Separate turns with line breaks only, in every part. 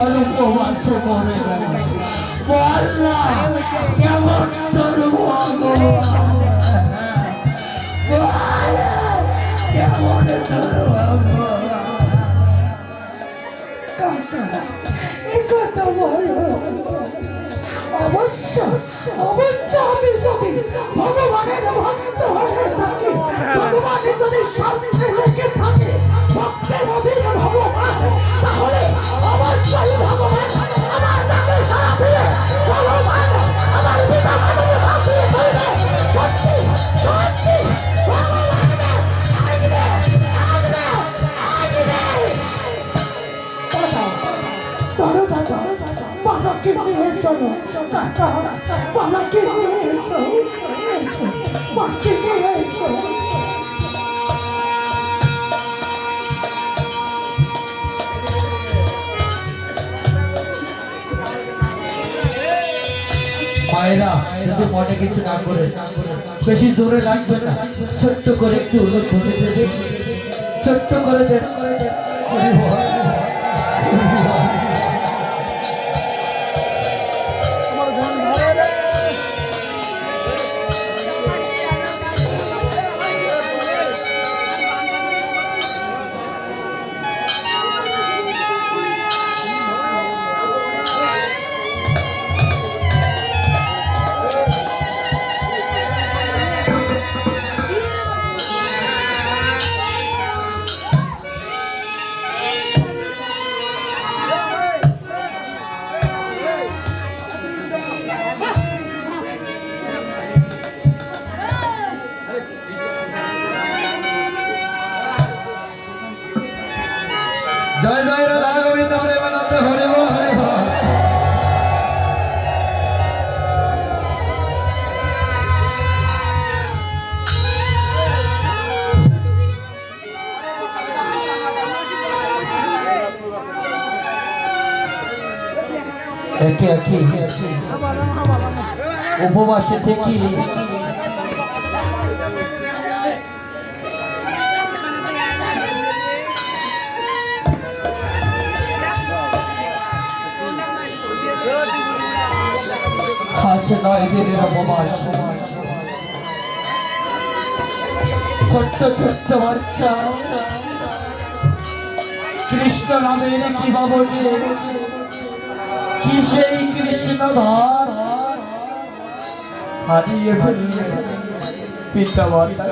উপবাসে মরে গেল। বল না কেমন তোর ভগবান, বল কেমন তোর ভগবান, এই কথা বলো। অবশ্য অবশ্য আমি যদি ভগবানের ভক্ত হয়ে থাকি, ভগবানের যদি শাস্ত্রে লেখে থাকে ভক্তের অধীনে ভগবান, তাহলে অবশ্যই ভগবান আমার নামে সারা দিয়ে ভগবান আমার পিতা মাতাকে বাঁচিয়ে ফেলবে। সত্যি সত্যি ভগবান আসবে আসবে আসবে। বাবাকে নিয়ে চলো কাকা, বাবাকে নিয়ে এসো, এসো বাবাকে নিয়ে এসো। মায়েরা যদি মনে কিছু না করে বেশি জোরে লাগবে না, ছোট্ট করে একটু উল্লেখ করে দেবে, ছোট্ট করে দেবে। জয় জয় রাধা গোবিন্দ প্রেমানন্দ হরে বল হরে বল। একে একে উপবাসে থেকে আছে 9 দিনের উপবাস। ছোট্ট ছোট্ট বাচ্চা কৃষ্ণ নামের কি ভাবো যে কি সেই কৃষ্ণ ধার হারিয়ে ফেললে পিতা মাতা।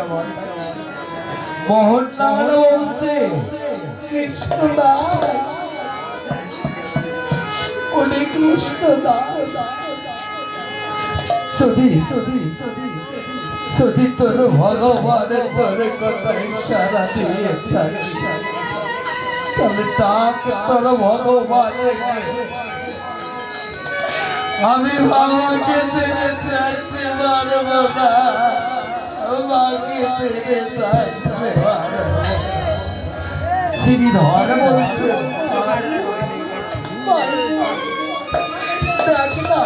মোহনলাল বলছে কৃষ্ণ দাস, উনি কৃষ্ণ দাস। যদি তোর ভগবানের তোর কথায় সারা দিয়ে থাকি, তাহলে তাকে তোর ভগবানকে আমি বাবাকে ছেড়ে থাকতে পারবো না, বাবাকে ছেড়ে থাকতে পারবো। শ্রীধর বলছে দেখ না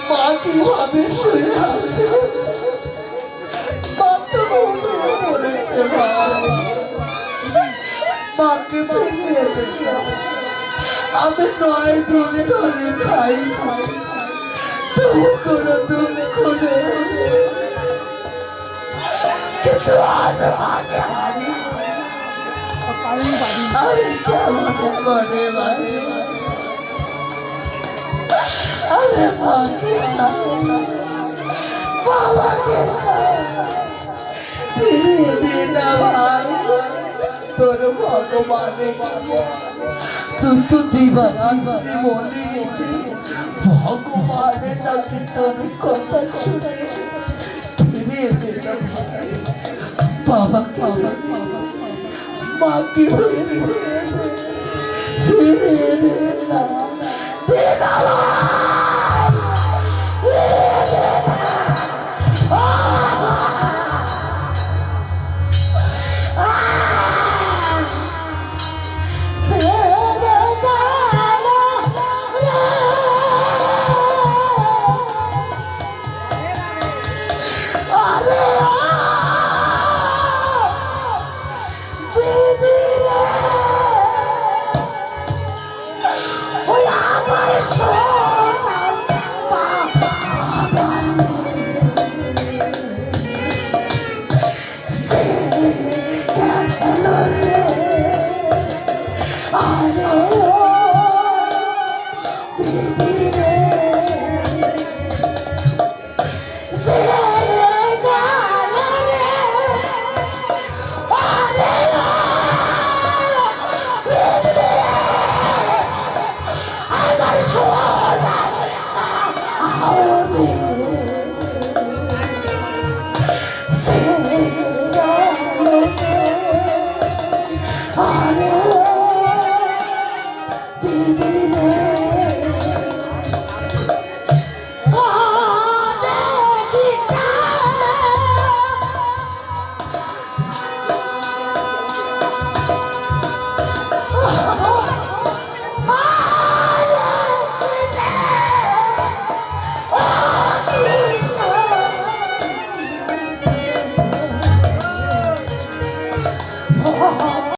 মা কিভাবে শুয়ে আছে, বলেছে মাকে ভেঙে আমি 9 দিন ধরে খাই তবু কোনো দুঃখ নেই, কিন্তু আজ মাকে হারি আমি কেমন করে ভাই, আমি মাকে বাবাকে ফিরিয়ে দিই না ভাই। তোর ভগবানে তুই তো দিবারাত্রি বলিয়েছি ভগবানের নাকি তোর কথা শুনে ফিরিয়ে দিলাম বাবাকে, মাকে ফিরিয়ে দিলাম।
ওই আমার সোনা বাবা সে গেল রে আরে দিদি রে সে গেল রে আরে আমার সোনা আরে সে গেল রে আরে দিদি রে